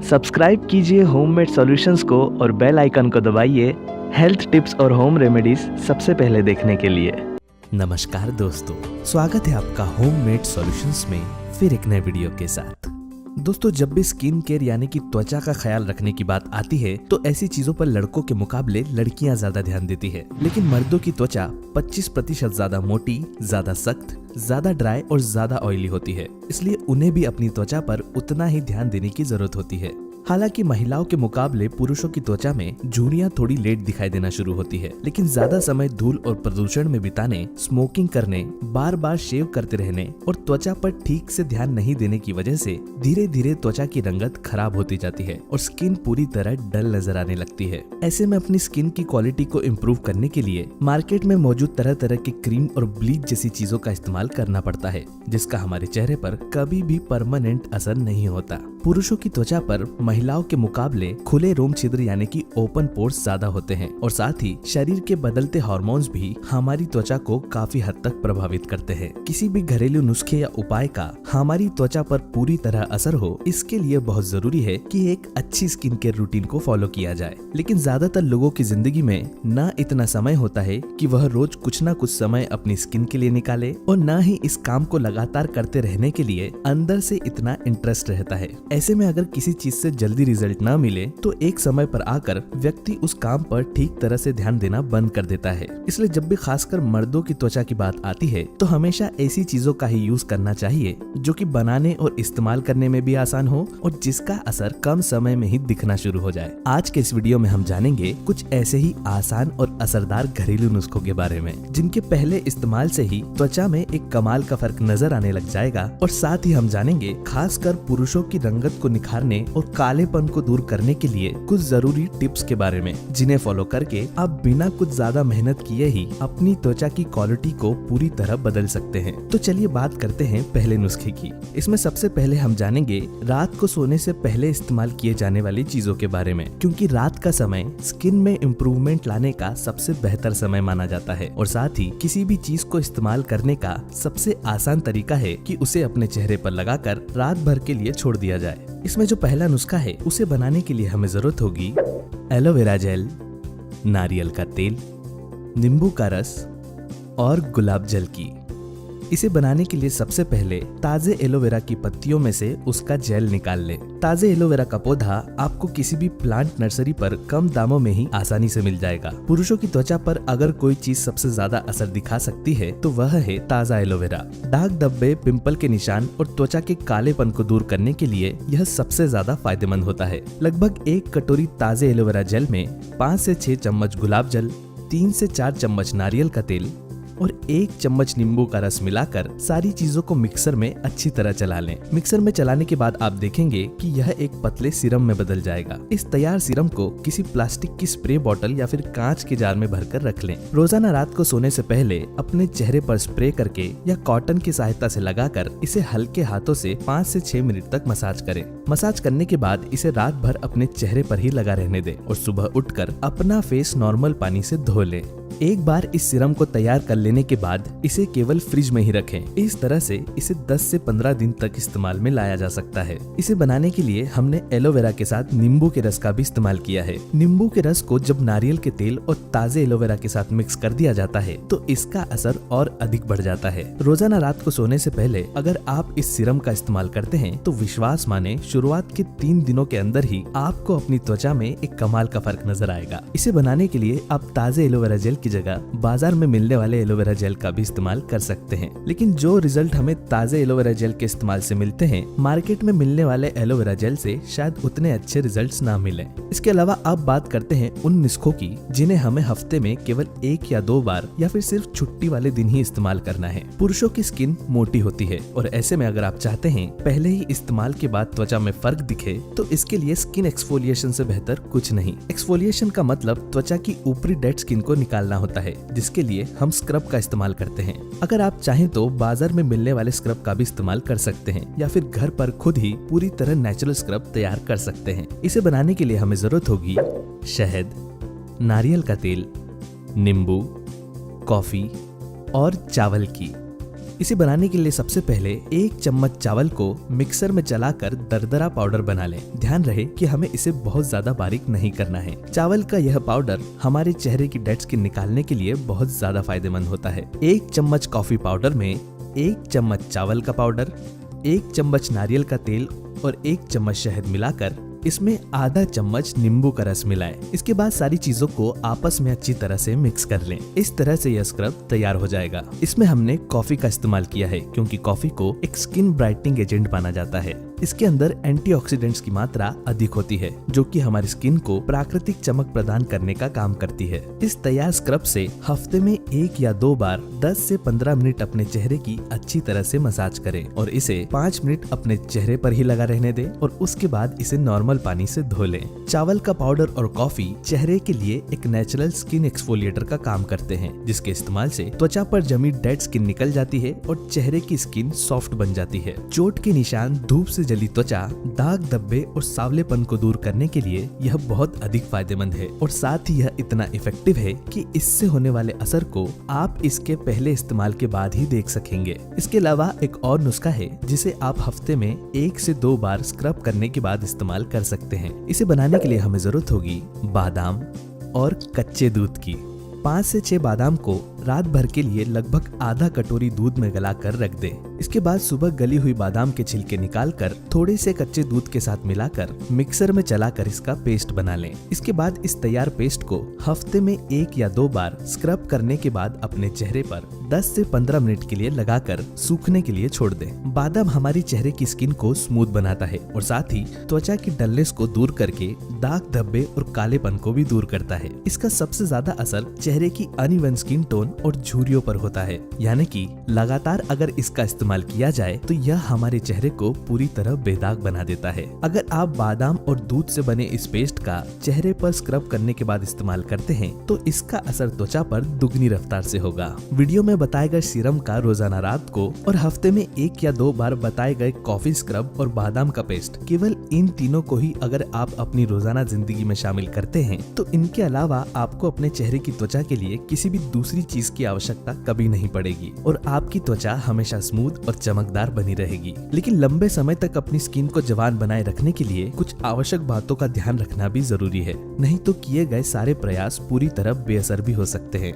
Subscribe कीजिए homemade solutions को और बेल आइकन को दबाइए हेल्थ टिप्स और होम रेमेडीज सबसे पहले देखने के लिए। नमस्कार दोस्तों, स्वागत है आपका होममेड सॉल्यूशंस में फिर एक नए वीडियो के साथ। दोस्तों, जब भी स्किन केयर यानी कि त्वचा का ख्याल रखने की बात आती है तो ऐसी चीजों पर लड़कों के मुकाबले लड़कियां ज्यादा ध्यान देती है। लेकिन मर्दों की त्वचा 25% ज्यादा मोटी, ज्यादा सख्त, ज्यादा ड्राई और ज्यादा ऑयली होती है, इसलिए उन्हें भी अपनी त्वचा पर उतना ही ध्यान देने की जरूरत होती है। हालांकि महिलाओं के मुकाबले पुरुषों की त्वचा में झुर्रियां थोड़ी लेट दिखाई देना शुरू होती है, लेकिन ज्यादा समय धूल और प्रदूषण में बिताने, स्मोकिंग करने, बार बार शेव करते रहने और त्वचा पर ठीक से ध्यान नहीं देने की वजह से धीरे धीरे त्वचा की रंगत खराब होती जाती है और स्किन पूरी तरह डल नजर आने लगती है। ऐसे में अपनी स्किन की क्वालिटी को इम्प्रूव करने के लिए मार्केट में मौजूद तरह तरह के क्रीम और ब्लीच जैसी चीजों का इस्तेमाल करना पड़ता है, जिसका हमारे चेहरे पर कभी भी परमानेंट असर नहीं होता। पुरुषों की त्वचा पर महिलाओं के मुकाबले खुले रोम छिद्र यानी कि ओपन पोर्स ज्यादा होते हैं और साथ ही शरीर के बदलते हार्मोन्स भी हमारी त्वचा को काफी हद तक प्रभावित करते हैं। किसी भी घरेलू नुस्खे या उपाय का हमारी त्वचा पर पूरी तरह असर हो, इसके लिए बहुत जरूरी है कि एक अच्छी स्किन केयर रूटीन को फॉलो किया जाए। लेकिन ज्यादातर लोगों की जिंदगी में न इतना समय होता है कि वह रोज कुछ न कुछ समय अपनी स्किन के लिए निकाले और न ही इस काम को लगातार करते रहने के लिए अंदर से इतना इंटरेस्ट रहता है। ऐसे में अगर किसी चीज से जल्दी रिजल्ट ना मिले तो एक समय पर आकर व्यक्ति उस काम पर ठीक तरह से ध्यान देना बंद कर देता है। इसलिए जब भी खासकर मर्दों की त्वचा की बात आती है तो हमेशा ऐसी चीजों का ही यूज करना चाहिए जो कि बनाने और इस्तेमाल करने में भी आसान हो और जिसका असर कम समय में ही दिखना शुरू हो जाए। आज के इस वीडियो में हम जानेंगे कुछ ऐसे ही आसान और असरदार घरेलू नुस्खों के बारे में, जिनके पहले इस्तेमाल से ही त्वचा में एक कमाल का फर्क नजर आने लग जाएगा। और साथ ही हम जानेंगे खासकर पुरुषों की रंगत को निखारने और कालेपन को दूर करने के लिए कुछ जरूरी टिप्स के बारे में, जिन्हें फॉलो करके आप बिना कुछ ज्यादा मेहनत किए ही अपनी त्वचा की क्वालिटी को पूरी तरह बदल सकते हैं। तो चलिए बात करते हैं पहले नुस्खे की। इसमें सबसे पहले हम जानेंगे रात को सोने से पहले इस्तेमाल किए जाने वाली चीजों के बारे में, क्योंकि रात का समय स्किन में इम्प्रूवमेंट लाने का सबसे बेहतर समय माना जाता है और साथ ही किसी भी चीज को इस्तेमाल करने का सबसे आसान तरीका है कि उसे अपने चेहरे पर लगाकर रात भर के लिए छोड़ दिया जाए। इसमें जो पहला नुस्खा है उसे बनाने के लिए हमें जरूरत होगी एलोवेरा जेल, नारियल का तेल, नींबू का रस और गुलाब जल की। इसे बनाने के लिए सबसे पहले ताजे एलोवेरा की पत्तियों में से उसका जेल निकाल लें। ताजे एलोवेरा का पौधा आपको किसी भी प्लांट नर्सरी पर कम दामों में ही आसानी से मिल जाएगा। पुरुषों की त्वचा पर अगर कोई चीज सबसे ज्यादा असर दिखा सकती है तो वह है ताजा एलोवेरा। दाग धब्बे, पिंपल के निशान और त्वचा के कालेपन को दूर करने के लिए यह सबसे ज्यादा फायदेमंद होता है। लगभग 1 कटोरी ताजे एलोवेरा जेल में 5 से 6 चम्मच गुलाब जल, 3 से 4 चम्मच नारियल का तेल और 1 चम्मच नींबू का रस मिलाकर सारी चीजों को मिक्सर में अच्छी तरह चला लें। मिक्सर में चलाने के बाद आप देखेंगे कि यह एक पतले सीरम में बदल जाएगा। इस तैयार सीरम को किसी प्लास्टिक की स्प्रे बोतल या फिर कांच के जार में भरकर रख लें। रोजाना रात को सोने से पहले अपने चेहरे पर स्प्रे करके या कॉटन की सहायता से लगाकर इसे हल्के हाथों से 5 से 6 मिनट तक मसाज करें। मसाज करने के बाद इसे रात भर अपने चेहरे पर ही लगा रहने दें और सुबह उठकर अपना फेस नॉर्मल पानी से धो लें। एक बार इस सीरम को तैयार कर लेने के बाद इसे केवल फ्रिज में ही रखें। इस तरह से इसे 10 से 15 दिन तक इस्तेमाल में लाया जा सकता है। इसे बनाने के लिए हमने एलोवेरा के साथ नींबू के रस का भी इस्तेमाल किया है। नींबू के रस को जब नारियल के तेल और ताजे एलोवेरा के साथ मिक्स कर दिया जाता है तो इसका असर और अधिक बढ़ जाता है। रोजाना रात को सोने से पहले अगर आप इस सीरम का इस्तेमाल करते हैं तो विश्वास माने शुरुआत के 3 दिनों के अंदर ही आपको अपनी त्वचा में एक कमाल का फर्क नजर आएगा। इसे बनाने के लिए आप ताजे एलोवेरा जेल की जगह बाजार में मिलने वाले एलोवेरा जेल का भी इस्तेमाल कर सकते हैं। लेकिन जो रिजल्ट हमें ताजे एलोवेरा जेल के इस्तेमाल से मिलते हैं, मार्केट में मिलने वाले एलोवेरा जेल से शायद उतने अच्छे रिजल्ट्स ना मिले। इसके अलावा अब बात करते हैं उन नुस्खों की जिन्हें हमें हफ्ते में केवल 1 या 2 बार या फिर सिर्फ छुट्टी वाले दिन ही इस्तेमाल करना है। पुरुषों की स्किन मोटी होती है और ऐसे में अगर आप चाहते हैं पहले ही इस्तेमाल के बाद त्वचा में फर्क दिखे तो इसके लिए स्किन एक्सफोलिएशन से बेहतर कुछ नहीं। एक्सफोलिएशन का मतलब त्वचा की ऊपरी डेड स्किन को निकालना होता है, जिसके लिए हम स्क्रब का इस्तेमाल करते हैं। अगर आप चाहें तो बाजार में मिलने वाले स्क्रब का भी इस्तेमाल कर सकते हैं या फिर घर पर खुद ही पूरी तरह नेचुरल स्क्रब तैयार कर सकते हैं। इसे बनाने के लिए हमें जरूरत होगी शहद, नारियल का तेल, नींबू, कॉफी और चावल की। इसे बनाने के लिए सबसे पहले 1 चम्मच चावल को मिक्सर में चलाकर दरदरा पाउडर बना लें। ध्यान रहे कि हमें इसे बहुत ज्यादा बारीक नहीं करना है। चावल का यह पाउडर हमारे चेहरे की डेड स्किन निकालने के लिए बहुत ज्यादा फायदेमंद होता है। 1 चम्मच कॉफी पाउडर में 1 चम्मच चावल का पाउडर, 1 चम्मच नारियल का तेल और 1 चम्मच शहद मिलाकर इसमें आधा चम्मच नींबू का रस मिलाएं। इसके बाद सारी चीजों को आपस में अच्छी तरह से मिक्स कर लें। इस तरह से यह स्क्रब तैयार हो जाएगा। इसमें हमने कॉफी का इस्तेमाल किया है क्योंकि कॉफी को एक स्किन ब्राइटनिंग एजेंट माना जाता है। इसके अंदर एंटीऑक्सीडेंट्स की मात्रा अधिक होती है जो कि हमारी स्किन को प्राकृतिक चमक प्रदान करने का काम करती है। इस तैयार स्क्रब से हफ्ते में 1 या 2 बार 10 से 15 मिनट अपने चेहरे की अच्छी तरह से मसाज करें और इसे 5 मिनट अपने चेहरे पर ही लगा रहने दें और उसके बाद इसे नॉर्मल पानी से धो लें। चावल का पाउडर और कॉफी चेहरे के लिए एक नेचुरल स्किन एक्सफोलिएटर का काम करते हैं, जिसके इस्तेमाल से त्वचा पर जमी डेड स्किन निकल जाती है और चेहरे की स्किन सॉफ्ट बन जाती है। चोट के निशान, धूप से जली त्वचा, दाग, धब्बे और सावलेपन को दूर करने के लिए यह बहुत अधिक फायदेमंद है और साथ ही यह इतना इफेक्टिव है कि इससे होने वाले असर को आप इसके पहले इस्तेमाल के बाद ही देख सकेंगे। इसके अलावा एक और नुस्खा है जिसे आप हफ्ते में 1 से 2 बार स्क्रब करने के बाद इस्तेमाल कर सकते हैं। इसे बनाने के लिए हमें जरूरत होगी बादाम और कच्चे दूध की। 5 से 6 बादाम को रात भर के लिए लगभग आधा कटोरी दूध में गलाकर रख दें। इसके बाद सुबह गली हुई बादाम के छिलके निकालकर थोड़े से कच्चे दूध के साथ मिलाकर मिक्सर में चलाकर इसका पेस्ट बना लें। इसके बाद इस तैयार पेस्ट को हफ्ते में 1 या 2 बार स्क्रब करने के बाद अपने चेहरे पर 10 से 15 मिनट के लिए लगाकर सूखने के लिए छोड़ दें। बादाम हमारी चेहरे की स्किन को स्मूथ बनाता है और साथ ही त्वचा की डलनेस को दूर करके दाग, धब्बे और कालेपन को भी दूर करता है। इसका सबसे ज्यादा असर चेहरे की अनइवन स्किन टोन और झुर्रियों पर होता है, यानी कि लगातार अगर इसका इस्तेमाल किया जाए तो यह हमारे चेहरे को पूरी तरह बेदाग बना देता है। अगर आप बादाम और दूध से बने इस पेस्ट का चेहरे पर स्क्रब करने के बाद इस्तेमाल करते हैं तो इसका असर त्वचा पर दुगनी रफ्तार से होगा। वीडियो में बताए गए सीरम का रोजाना रात को और हफ्ते में 1 या 2 बार बताए गए कॉफी स्क्रब और बादाम का पेस्ट, केवल इन तीनों को ही अगर आप अपनी रोजाना जिंदगी में शामिल करते हैं तो इनके अलावा आपको अपने चेहरे की त्वचा के लिए किसी भी दूसरी चीज की आवश्यकता कभी नहीं पड़ेगी और आपकी त्वचा हमेशा स्मूथ और चमकदार बनी रहेगी। लेकिन लंबे समय तक अपनी स्किन को जवान बनाए रखने के लिए कुछ आवश्यक बातों का ध्यान रखना भी जरूरी है, नहीं तो किए गए सारे प्रयास पूरी तरह बेअसर भी हो सकते हैं।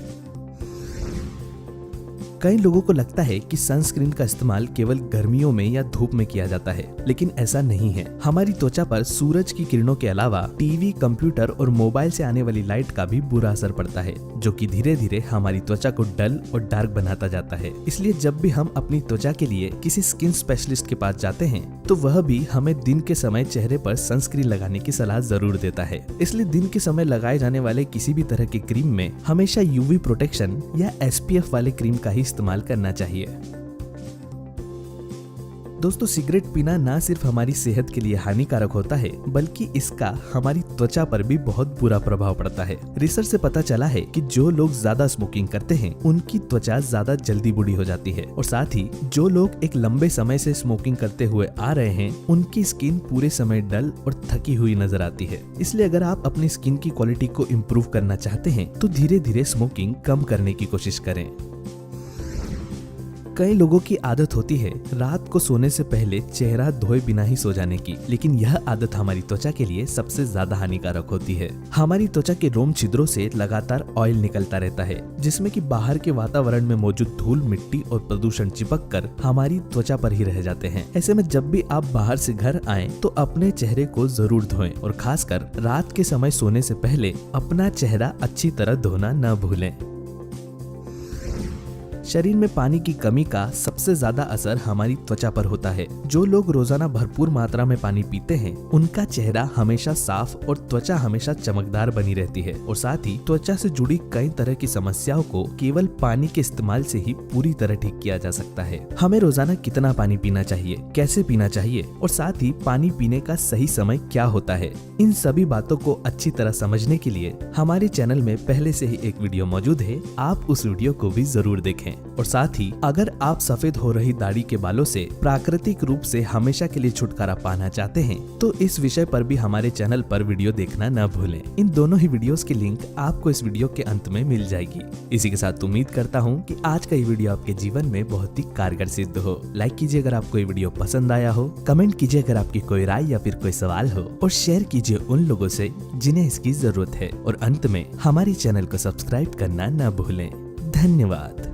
कई लोगों को लगता है कि सनस्क्रीन का इस्तेमाल केवल गर्मियों में या धूप में किया जाता है, लेकिन ऐसा नहीं है। हमारी त्वचा पर सूरज की किरणों के अलावा टीवी, कंप्यूटर और मोबाइल से आने वाली लाइट का भी बुरा असर पड़ता है, जो कि धीरे धीरे हमारी त्वचा को डल और डार्क बनाता जाता है। इसलिए जब भी हम अपनी त्वचा के लिए किसी स्किन स्पेशलिस्ट के पास जाते हैं तो वह भी हमें दिन के समय चेहरे पर सनस्क्रीन लगाने की सलाह जरूर देता है। इसलिए दिन के समय लगाए जाने वाले किसी भी तरह की क्रीम में हमेशा यूवी प्रोटेक्शन या SPF वाले क्रीम का ही इस्तेमाल करना चाहिए। दोस्तों, सिगरेट पीना न सिर्फ हमारी सेहत के लिए हानिकारक होता है बल्कि इसका हमारी त्वचा पर भी बहुत बुरा प्रभाव पड़ता है। रिसर्च से पता चला है कि जो लोग ज्यादा स्मोकिंग करते हैं उनकी त्वचा ज्यादा जल्दी बूढ़ी हो जाती है और साथ ही जो लोग एक लंबे समय से स्मोकिंग करते हुए आ रहे हैं उनकी स्किन पूरे समय डल और थकी हुई नजर आती है। इसलिए अगर आप अपनी स्किन की क्वालिटी को इम्प्रूव करना चाहते हैं तो धीरे धीरे स्मोकिंग कम करने की कोशिश करें। कई लोगों की आदत होती है रात को सोने से पहले चेहरा धोए बिना ही सो जाने की, लेकिन यह आदत हमारी त्वचा के लिए सबसे ज्यादा हानिकारक होती है। हमारी त्वचा के रोम छिद्रों से लगातार ऑयल निकलता रहता है जिसमें कि बाहर के वातावरण में मौजूद धूल, मिट्टी और प्रदूषण चिपक कर हमारी त्वचा पर ही रह जाते हैं। ऐसे में जब भी आप बाहर से घर आएं तो अपने चेहरे को जरूर धोएं और खासकर रात के समय सोने से पहले अपना चेहरा अच्छी तरह धोना न भूलें। शरीर में पानी की कमी का सबसे ज्यादा असर हमारी त्वचा पर होता है। जो लोग रोजाना भरपूर मात्रा में पानी पीते हैं उनका चेहरा हमेशा साफ और त्वचा हमेशा चमकदार बनी रहती है और साथ ही त्वचा से जुड़ी कई तरह की समस्याओं को केवल पानी के इस्तेमाल से ही पूरी तरह ठीक किया जा सकता है। हमें रोजाना कितना पानी पीना चाहिए, कैसे पीना चाहिए और साथ ही पानी पीने का सही समय क्या होता है, इन सभी बातों को अच्छी तरह समझने के लिए हमारे चैनल में पहले से ही एक वीडियो मौजूद है, आप उस वीडियो को भी जरूर देखें। और साथ ही अगर आप सफेद हो रही दाढ़ी के बालों से प्राकृतिक रूप से हमेशा के लिए छुटकारा पाना चाहते हैं तो इस विषय पर भी हमारे चैनल पर वीडियो देखना न भूलें। इन दोनों ही वीडियोस की लिंक आपको इस वीडियो के अंत में मिल जाएगी। इसी के साथ उम्मीद करता हूँ कि आज का ये वीडियो आपके जीवन में बहुत ही कारगर सिद्ध हो। लाइक कीजिए अगर आपको ये वीडियो पसंद आया हो, कमेंट कीजिए अगर आपकी कोई राय या फिर कोई सवाल हो और शेयर कीजिए उन लोगों से जिन्हें इसकी जरूरत है। और अंत में हमारे चैनल को सब्सक्राइब करना न भूलें। धन्यवाद।